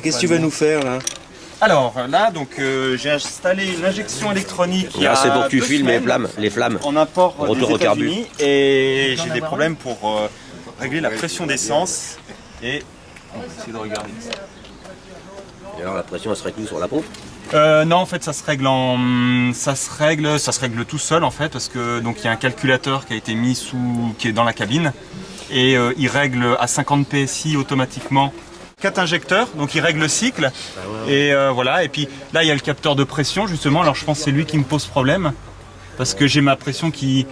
Qu'est-ce que tu vas nous faire là? Alors là, donc j'ai installé l'injection électronique. C'est pour que tu filmes les flammes. En import Retour des au carbu. États-Unis et j'ai des problèmes pour régler la pression d'essence et on va essayer de regarder ça. Et alors la pression elle se règle sur la pompe? Non, en fait, ça se règle tout seul en fait, parce que donc il y a un calculateur qui a été mis qui est dans la cabine et il règle à 50 PSI automatiquement 4 injecteurs, donc il règle le cycle et voilà. Et puis là, il y a le capteur de pression justement. Alors je pense que c'est lui qui me pose problème parce que j'ai ma pression qui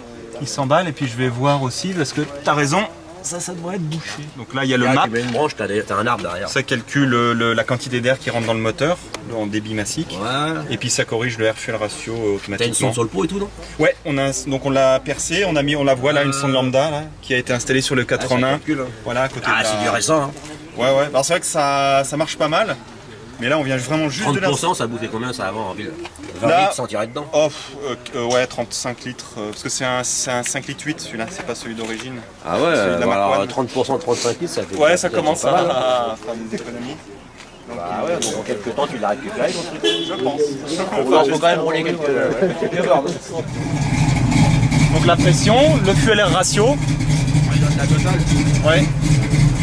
s'emballe et puis je vais voir aussi parce que t'as raison. Ça devrait être bouché. Donc là, il y a le map. Tu mets une branche, t'as un arbre derrière. Ça calcule la quantité d'air qui rentre dans le moteur en débit massique. Voilà. Et puis ça corrige le air fuel ratio automatiquement. T'as une sonde sur le pot et tout, non? Ouais, donc on l'a percé, on la voit là, une sonde lambda là, qui a été installée sur le 4 en 1. Voilà, à côté de c'est du récent. Hein. Ouais. Alors c'est vrai que ça marche pas mal. Mais là, on vient vraiment juste 30%, de la... ça bouffait combien ça avant en ville? 20 là, litres sans tirer dedans? Ouais, 35 litres. Parce que c'est un 5 litres 8 celui-là, c'est pas celui d'origine. Ah ouais, alors 30% de 35 litres, ça fait... Ouais, ça commence à faire des économies. Bah ouais, donc en quelques temps tu l'as récupéré ton truc. Je pense. Il faut quand même rouler quelques bornes. Donc la pression, le fuel air ratio. La totale. Ouais.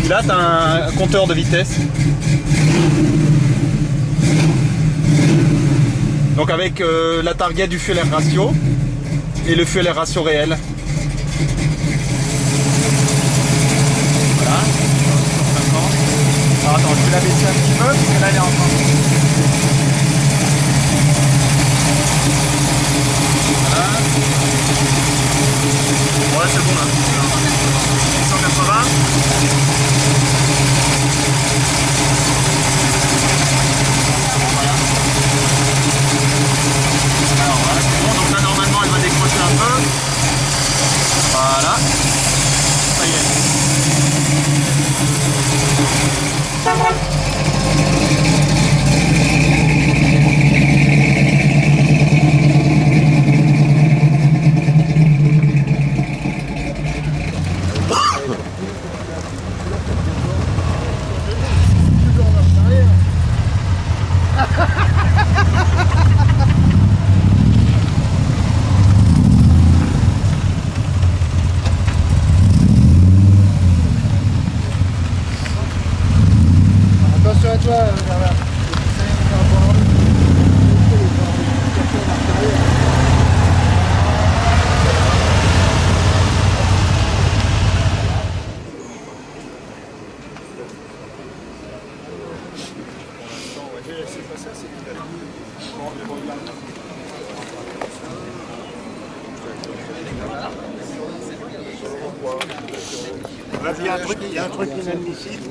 Puis là, tu as un compteur de vitesse. Donc avec la target du fuel air ratio et le fuel air ratio réel. Voilà. Alors attends, je vais la baisser un petit peu parce que là elle est en train. Voilà. Ouais, c'est bon là. 180. Alors voilà, c'est bon, donc là normalement elle va décrocher un peu. Voilà. Ça y est. Attention à toi, Bernard. Il y a un truc inadmissible.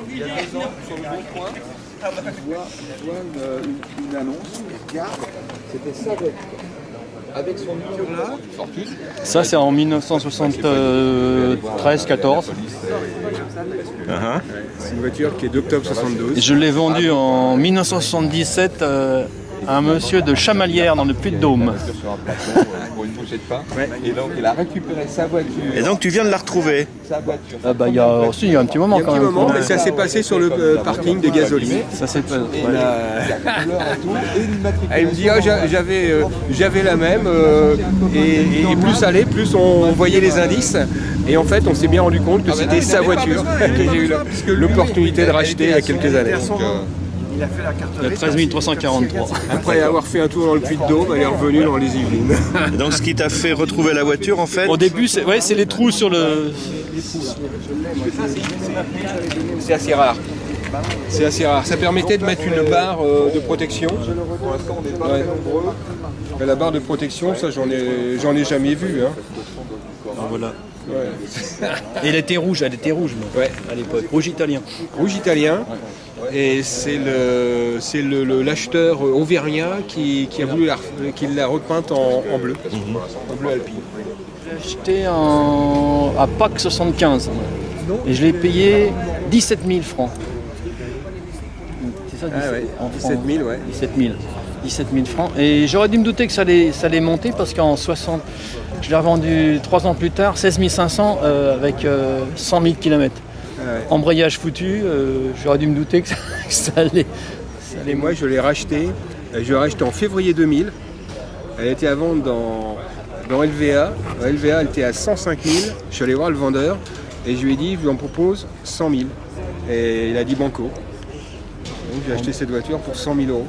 Il y a 2 ans, sur le bon coin, je vois une annonce, regarde, c'était sa voiture. Avec son numéro là. Ça, c'est en 1973-14. C'est une voiture qui est d'octobre 72. Je l'ai vendue en 1977 à un monsieur de Chamalières dans le Puy-de-Dôme. Pour une bouchée de pain. Et donc il a récupéré sa voiture. Et donc tu viens de la retrouver? Sa voiture. Ah bah, il y a un petit moment quand même. Mais ça s'est passé sur le parking des Gasolines. Ça c'est pas. Et la couleur et tout. Et l'immatriculation. Elle me dit j'avais la même et plus ça allait, plus on voyait les indices et en fait on s'est bien rendu compte que c'était sa voiture que j'ai eu l'opportunité de racheter il y a quelques années. Il a fait la carte. Il y a 13 343. Après avoir fait un tour dans le Puy-de-Dôme, elle est revenue dans les Yvelines. Et donc ce qui t'a fait retrouver la voiture en fait? Au début, c'est les trous sur le. C'est assez rare. C'est assez rare. Ça permettait de mettre une barre de protection. Pour l'instant on n'est pas très nombreux. Mais la barre de protection, ça j'en ai jamais vu. Hein. Voilà. Ouais. Et elle était rouge, Ouais. à l'époque. Rouge italien. Rouge italien. Et c'est l'acheteur auvergnat qui l'a repeinte en bleu. En bleu alpine. J'ai acheté à Pâques 75 et je l'ai payé 17 000 francs. C'est ça, 17 000, ouais. 17 000 francs. Et j'aurais dû me douter que ça allait monter parce qu'en Je l'ai revendu 3 ans plus tard, 16 500 avec 100 000 km. Embrayage foutu, j'aurais dû me douter que ça allait. Et moi, je l'ai racheté. Je l'ai racheté en février 2000. Elle était à vendre dans LVA. LVA, elle était à 105 000. Je suis allé voir le vendeur et je lui ai dit, je lui en propose 100 000. Et il a dit banco. Donc j'ai acheté cette voiture pour 100 000 €.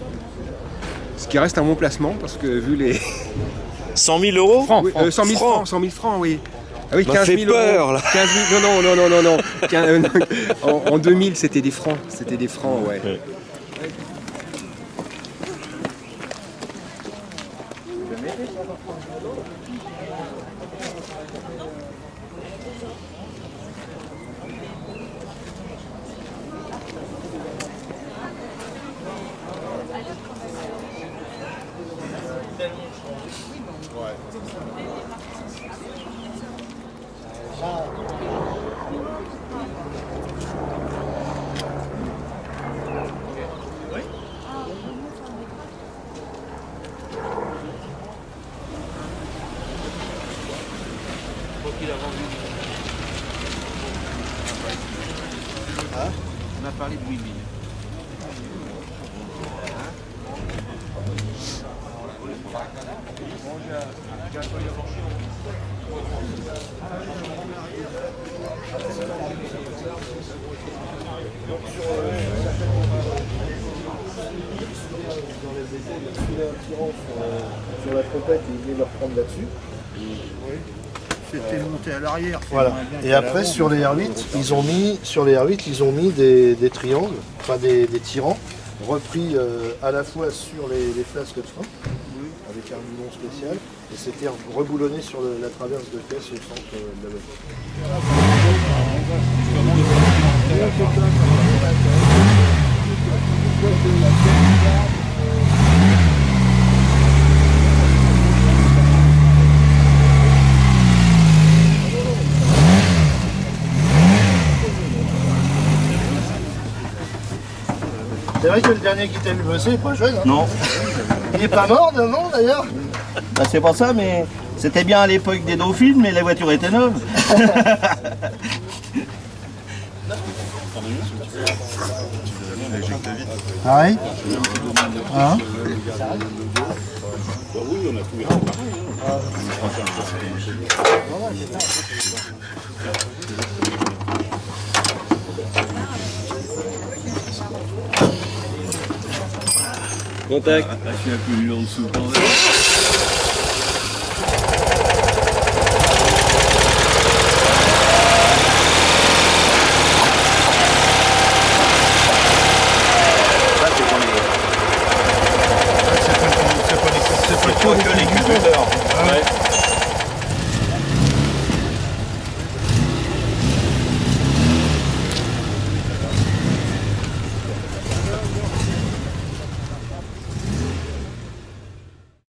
Ce qui reste un bon placement parce que vu les... 100 000 euros Francs, Oui, francs. 100 000 francs, 100 000 francs, oui. Ah oui, M'a 15 fait 000 peur, euros. là. 15 000, non. En 2000, c'était des francs. C'était des francs, ouais. On a parlé de 8000. Sur la trompette, ils venaient leur prendre là-dessus. C'était monté à l'arrière. Voilà. Et après, sur les R8, ils ont mis des triangles, enfin des tirants, repris à la fois sur les flasques de frein, avec un moulon spécial, et c'était reboulonné sur la traverse de caisse au centre de la voiture. C'est vrai que le dernier qui t'a vu bosser n'est pas jeune. Hein. Non. Il n'est pas mort, non, d'ailleurs. Bah, c'est pas ça, mais c'était bien à l'époque des Dauphines, mais la voiture était neuve. Pareil. Hein? Contact. Je suis un peu en dessous quand même.